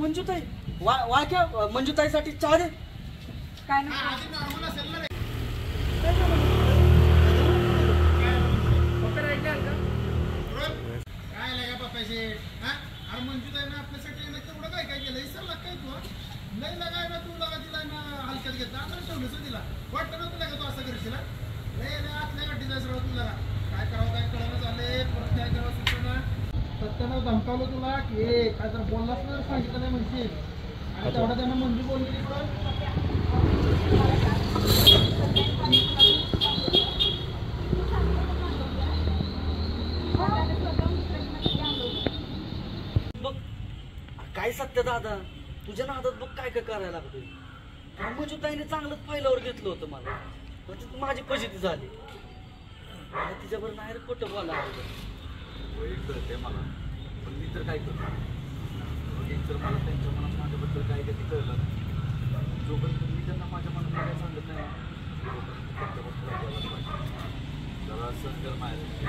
मंजुताई वाक्या मंजुताईसाठी चहा दे. काय ना काय लागा बापायचे हा अरे मंजुताई ना आपल्यासाठी तेवढं काय काय केलं इसरला काय तू लय लगाय ना तू लगा तिला ना हलक्यात घेतला आता ठेवलंच तिला वाटतं ना तुला का तू असं करशील लय आतल्या गाठीचा सगळं तुला काय करावं काय कळलं झाले परत काय करावं सुचना सत्यानं धमकावलं तुला की काय तर बोललास ना सांगितलं नाही म्हणशील आणि तेवढा त्यांना मंजू बोलली बघ काय सत्य दादा तुझ्या नादात बघ काय काय करायला लागतोय. मंजुताईने चांगलंच फायलावर घेतलं होतं मला पण माझी फजिती झाली. तिच्याबरोबर नाही रे खोटं बोला कळते मला पण मी तर काय करतो तर मला त्यांच्या मनात माझ्याबद्दल काय ते कळलं नाही. जोपर्यंत मी त्यांना माझ्या मनात काय सांगत नाही जरा संघर्ष